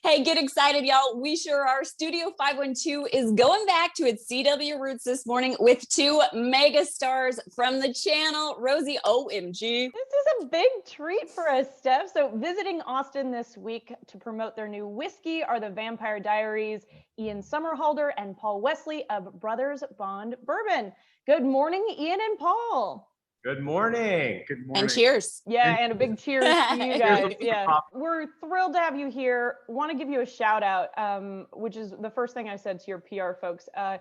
Hey, get excited, y'all. We sure are. Studio 512 is going back to its CW roots this morning with two mega stars from the channel. Rosie, OMG. This is a big treat for us, Steph. So visiting Austin this week to promote their new whiskey are the Vampire Diaries, Ian Somerhalder and Paul Wesley of Brothers Bond Bourbon. Good morning, Ian and Paul. Good morning. Good morning. And cheers. Yeah, and a big cheers to you guys. Yeah, we're thrilled to have you here. Want to give you a shout out, which is the first thing I said to your PR folks. I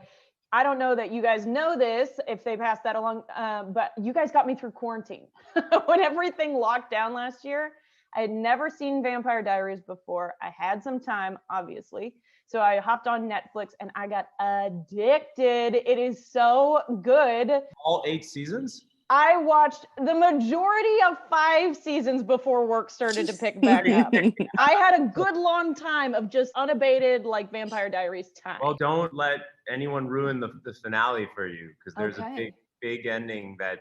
don't know that you guys know this, if they passed that along, but you guys got me through quarantine. When everything locked down last year, I had never seen Vampire Diaries before. I had some time, obviously. So I hopped on Netflix and I got addicted. It is so good. All 8 seasons? I watched the majority of 5 seasons before work started to pick back up. I had a good long time of just unabated, like, Vampire Diaries time. Well, don't let anyone ruin the finale for you, because there's Okay. a big ending that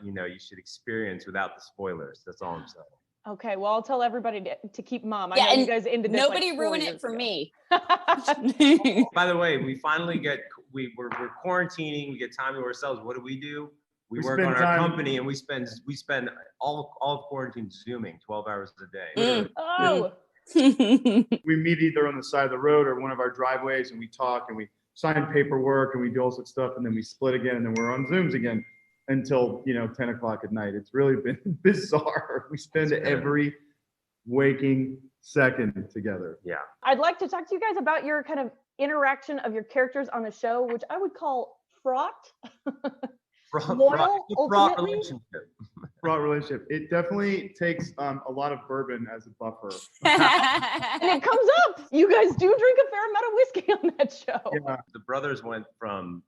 you should experience without the spoilers. That's all I'm saying. Okay, well, I'll tell everybody to keep mum. I Yeah, know and you guys ended this nobody like 4 ruin years it for ago. me. By the way, we finally we're quarantining. We get time to ourselves. What do? We work on our company, and we spend all of quarantine Zooming 12 hours a day. Oh, We meet either on the side of the road or one of our driveways, and we talk and we sign paperwork and we do all sorts of stuff, and then we split again, and then we're on Zooms again until 10 o'clock at night. It's really been bizarre. We spend every waking second together. Yeah. I'd like to talk to you guys about your kind of interaction of your characters on the show, which I would call fraught. Loyal, Fraught ultimately? relationship. Fraught relationship. It definitely takes a lot of bourbon as a buffer. And it comes up. You guys do drink a fair amount of whiskey on that show. Yeah. The brothers went from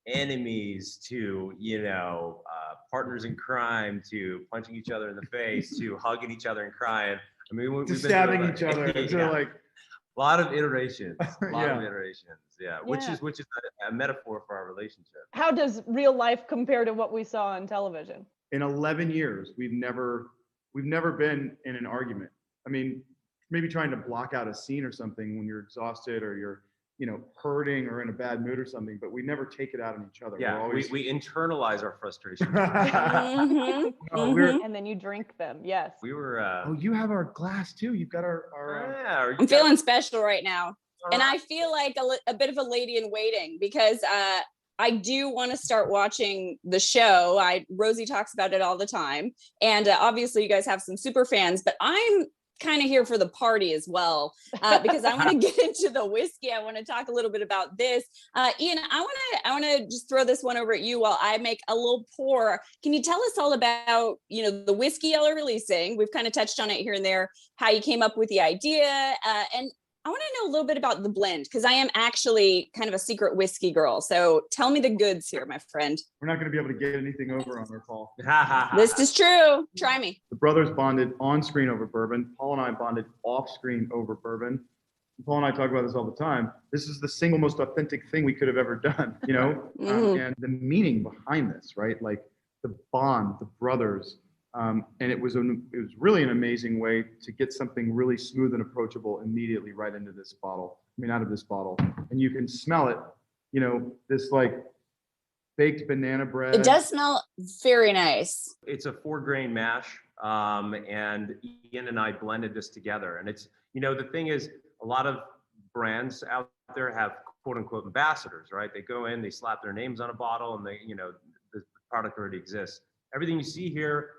enemies to partners in crime to punching each other in the face to hugging each other and crying. I mean, we've To been stabbing through each other. Yeah. So like, A lot of iterations. Yeah. Yeah. Which is a metaphor for our relationship. How does real life compare to what we saw on television? in 11 years, we've never been in an argument. I mean, maybe trying to block out a scene or something when you're exhausted or you're, hurting or in a bad mood or something, but we never take it out on each other. Yeah, We're always... we internalize our frustrations. Mhm. No, we're... And then you drink them. Yes. We were. Oh, you have our glass too. You've got our Yeah, I'm feeling special right now. And I feel like a bit of a lady in waiting because I do want to start watching the show. Rosie talks about it all the time. And obviously you guys have some super fans, but I'm kind of here for the party as well because I want to get into the whiskey. I want to talk a little bit about this. Ian, I want to just throw this one over at you while I make a little pour. Can you tell us all about, the whiskey y'all are releasing? We've kind of touched on it here and there, how you came up with the idea. And I want to know a little bit about the blend because I am actually kind of a secret whiskey girl. So tell me the goods here, my friend. We're not going to be able to get anything over on our call. This is true. Try me. The brothers bonded on screen over bourbon. Paul and I bonded off screen over bourbon. Paul and I talk about this all the time. This is the single most authentic thing we could have ever done, and the meaning behind this, right? Like the bond, the brothers. And it was really an amazing way to get something really smooth and approachable immediately right into this bottle. Out of this bottle, and you can smell it. This like baked banana bread. It does smell very nice. It's a 4-grain mash, and Ian and I blended this together. And it's the thing is, a lot of brands out there have quote unquote ambassadors, right? They go in, they slap their names on a bottle, and they the product already exists. Everything you see here,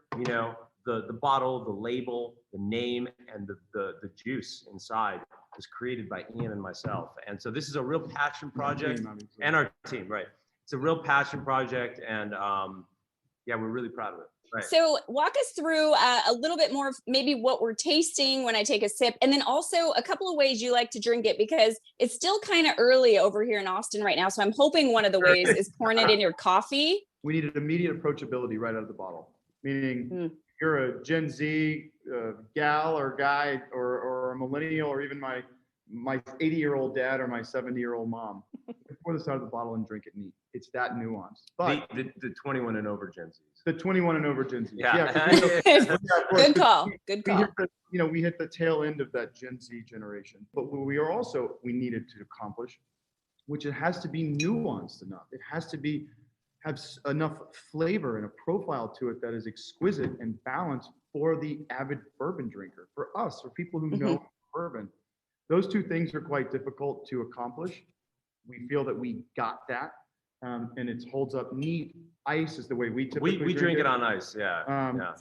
the bottle, the label, the name, and the juice inside was created by Ian and myself. And so this is a real passion project, and our team, right? It's a real passion project, and we're really proud of it. Right. So walk us through a little bit more of maybe what we're tasting when I take a sip, and then also a couple of ways you like to drink it because it's still kind of early over here in Austin right now. So I'm hoping one of the ways is pouring it in your coffee. We needed immediate approachability right out of the bottle, meaning you're a Gen Z gal or guy or a millennial or even my 80-year-old dad or my 70-year-old mom. pour this out of the bottle and drink it neat. It's that nuanced. But the 21 and over Gen Zs. The 21 and over Gen Z. Yeah. Good call. Good call. We hit the tail end of that Gen Z generation. But what we needed to accomplish, which it has to be nuanced enough. It has to have enough flavor and a profile to it that is exquisite and balanced for the avid bourbon drinker, for us, for people who know bourbon. Those two things are quite difficult to accomplish. We feel that we got that, and it holds up neat. Ice is the way we typically we drink it on ice. Yeah.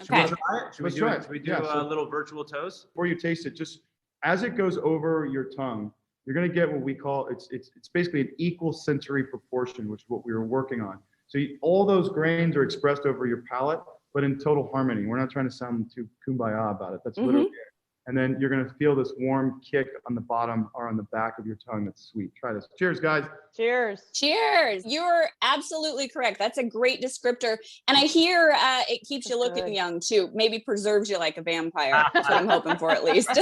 Okay. Should we do a little virtual toast? Before you taste it, just as it goes over your tongue, you're going to get what we call it's basically an equal sensory proportion, which is what we were working on. So all those grains are expressed over your palate, but in total harmony. We're not trying to sound too kumbaya about it. That's literally it. And then you're going to feel this warm kick on the bottom or on the back of your tongue. That's sweet. Try this. Cheers, guys. Cheers. Cheers. You're absolutely correct. That's a great descriptor. And I hear it keeps you looking young too. Maybe preserves you like a vampire. That's what I'm hoping for at least.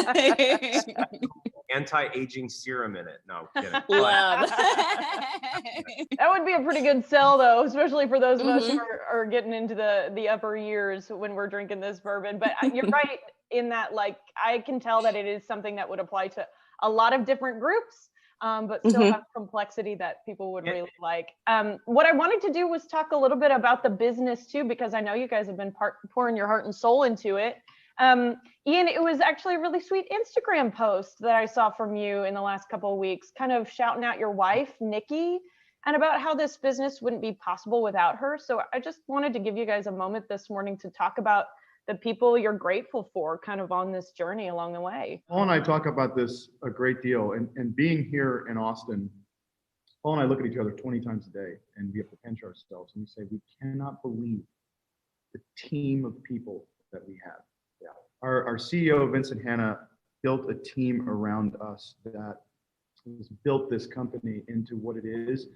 Anti-aging serum in it. No, I'm kidding. Love. That would be a pretty good sell though, especially for those of us who are getting into the upper years when we're drinking this bourbon. But you're right in that, like, I can tell that it is something that would apply to a lot of different groups, but still have complexity that people would really like. What I wanted to do was talk a little bit about the business too, because I know you guys have been pouring your heart and soul into it. Ian, it was actually a really sweet Instagram post that I saw from you in the last couple of weeks, kind of shouting out your wife, Nikki, and about how this business wouldn't be possible without her. So I just wanted to give you guys a moment this morning to talk about the people you're grateful for kind of on this journey along the way. Paul and I talk about this a great deal, and being here in Austin, Paul and I look at each other 20 times a day and we have to pinch ourselves and we say, we cannot believe the team of people that we have. Yeah. Our CEO, Vincent Hanna, built a team around us that has built this company into what it is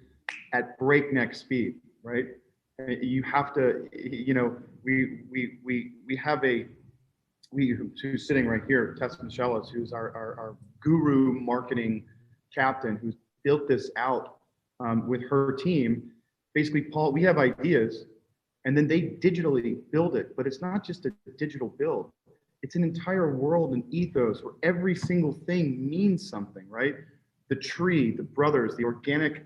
at breakneck speed, right? You have to, we have who's sitting right here, Tess Michelis, who's our guru marketing captain, who's built this out with her team. Basically, Paul, we have ideas and then they digitally build it, but it's not just a digital build. It's an entire world and ethos where every single thing means something, right? The tree, the brothers, the organic,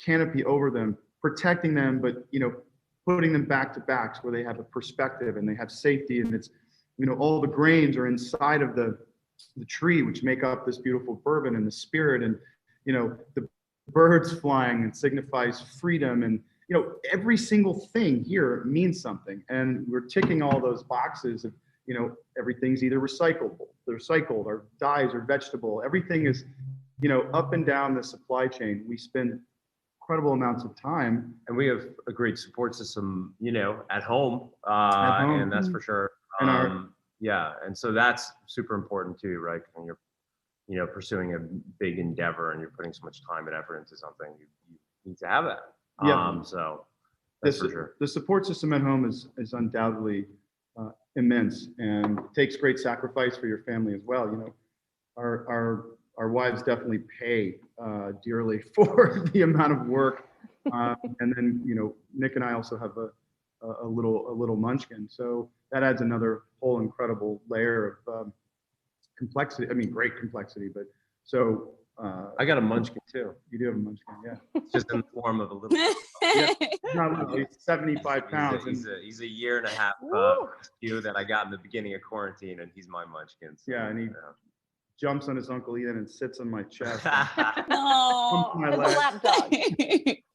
canopy over them, protecting them, but, putting them back to backs where they have a perspective and they have safety, and it's, all the grains are inside of the tree, which make up this beautiful bourbon, and the spirit, and, the birds flying and signifies freedom, and, every single thing here means something. And we're ticking all those boxes of, everything's either recycled or dyes or vegetable. Everything is, up and down the supply chain. We spend incredible amounts of time, and we have a great support system, at home, and that's for sure. And so that's super important too, right? When you're, pursuing a big endeavor and you're putting so much time and effort into something, you need to have that. So that's for sure. The support system at home is undoubtedly immense, and it takes great sacrifice for your family as well. Our wives definitely pay dearly for the amount of work, and then Nick and I also have a little munchkin, so that adds another whole incredible layer of complexity. I mean, great complexity, but so I got a munchkin too. You do have a munchkin, yeah. It's just in the form of a little. He's 75 pounds. He's a year and a half that I got in the beginning of quarantine, and he's my munchkin. So, yeah, and he jumps on his Uncle Ian and sits on my chest. No, it's a lap dog.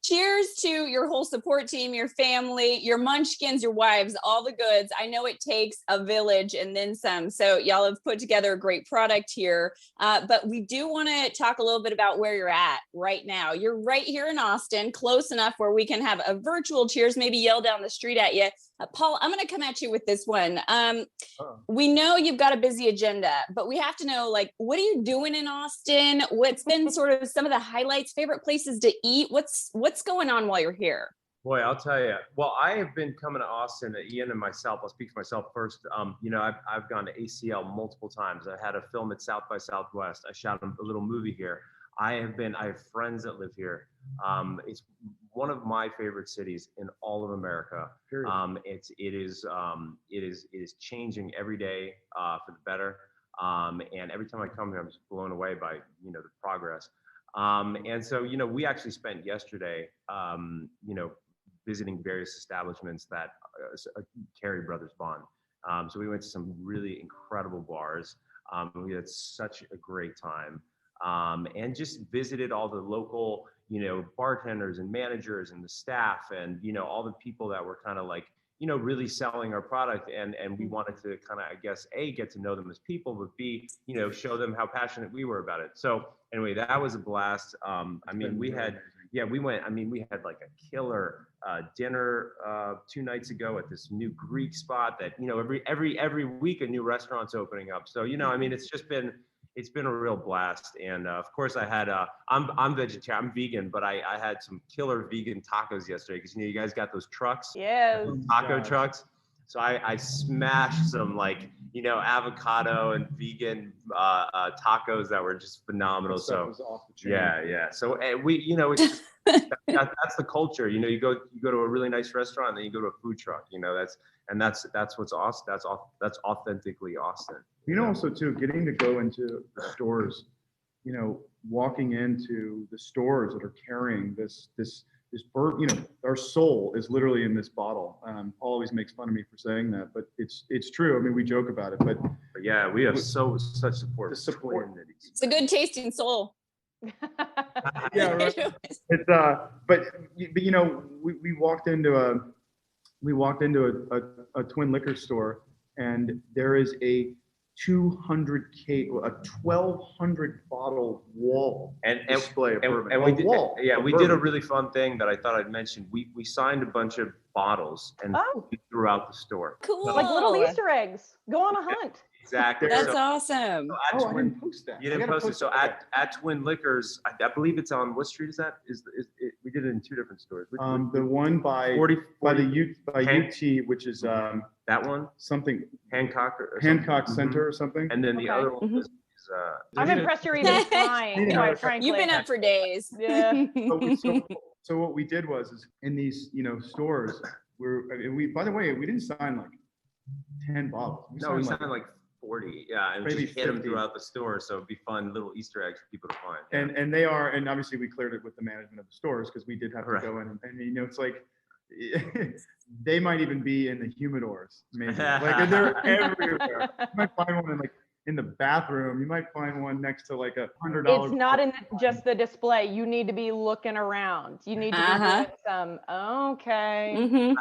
Cheers to your whole support team, your family, your munchkins, your wives, all the goods. I know it takes a village and then some. So y'all have put together a great product here. But we do want to talk a little bit about where you're at right now. You're right here in Austin, close enough where we can have a virtual cheers, maybe yell down the street at you. Paul, I'm going to come at you with this one. We know you've got a busy agenda, but we have to know, what are you doing in Austin? What's been sort of some of the highlights, favorite places to eat? What's going on while you're here? Boy, I'll tell you. Well, I have been coming to Austin, Ian and myself. I'll speak for myself first. I've gone to ACL multiple times. I had a film at South by Southwest. I shot a little movie here. I have friends that live here. It's one of my favorite cities in all of America. It is changing every day for the better. And every time I come here, I'm just blown away by, the progress. And so, we actually spent yesterday, visiting various establishments that carry Brothers Bond. So we went to some really incredible bars. We had such a great time, and just visited all the local, bartenders and managers and the staff and, all the people that were kind of like, really selling our product. And we wanted to kind of, I guess, A, get to know them as people, but B, show them how passionate we were about it. So anyway, that was a blast. We had like a killer dinner 2 nights ago at this new Greek spot that, every week a new restaurant's opening up. So, it's been a real blast. And of course I had, I'm vegetarian, I'm vegan, but I had some killer vegan tacos yesterday because, you guys got those trucks, Yes. taco trucks. So I smashed some avocado and vegan tacos that were just phenomenal. So yeah. So it's just, that's the culture. You go to a really nice restaurant, and then you go to a food truck. That's what's awesome. That's authentically Austin. Also too, getting to go into the stores, walking into the stores that are carrying this our soul is literally in this bottle. Paul always makes fun of me for saying that, but it's true. I mean, we joke about it, but yeah, we have such support. The support. It's a good tasting soul. Yeah, right. It's but we walked into a Twin liquor store, and there is a 1,200 bottle wall display of bourbon. We did a really fun thing that I thought I'd mention. We signed a bunch of bottles and throughout the store. Cool. Like little Easter eggs. Go on a hunt. Exactly. That's awesome. So I didn't post that. You didn't post it. So at Twin Liquors, I believe it's on, what street is that? We did it in 2 different stores. The one by UT, which is that one, something Hancock Center or something. And then the other one is I'm impressed you're even trying, quite frankly. You've been up for days. Yeah. So what we did was in these stores, by the way, we didn't sign like 10 bottles. We signed like 40, and maybe just hit them throughout the store, so it'd be fun little Easter eggs for people to find. And they are, and obviously we cleared it with the management of the stores because we did have to go in, and it's like they might even be in the humidors, maybe. Like they're everywhere. You might find one in the bathroom. You might find one next to like $100. It's not in just the display. You need to be looking around. You need to be doing some. Okay.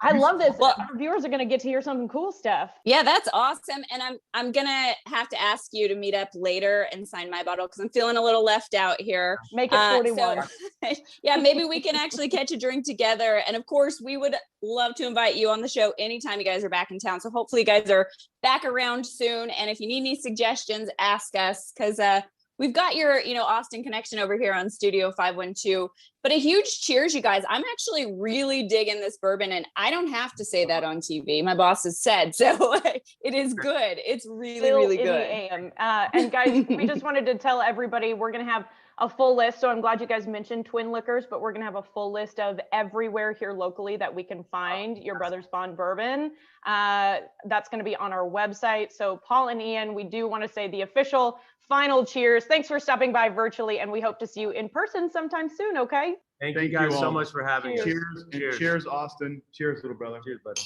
I love this. Well, our viewers are going to get to hear some cool stuff. Yeah, that's awesome. And I'm gonna have to ask you to meet up later and sign my bottle because I'm feeling a little left out here. Make it 41. Yeah, maybe we can actually catch a drink together. And of course, we would love to invite you on the show anytime you guys are back in town. So hopefully you guys are back around soon. And if you need any suggestions, ask us because we've got your, Austin connection over here on Studio 512. But a huge cheers, you guys. I'm actually really digging this bourbon, and I don't have to say that on TV. My boss has said, so it is good. It's really, really good. And guys, we just wanted to tell everybody we're going to have a full list. So I'm glad you guys mentioned Twin Liquors, but we're going to have a full list of everywhere here locally that we can find your Brothers Bond bourbon. That's going to be on our website. So Paul and Ian, we do want to say the official final cheers. Thanks for stopping by virtually, and we hope to see you in person sometime soon. Okay. Thank you guys so much for having us. Cheers, Austin. Cheers, little brother. Cheers, buddy.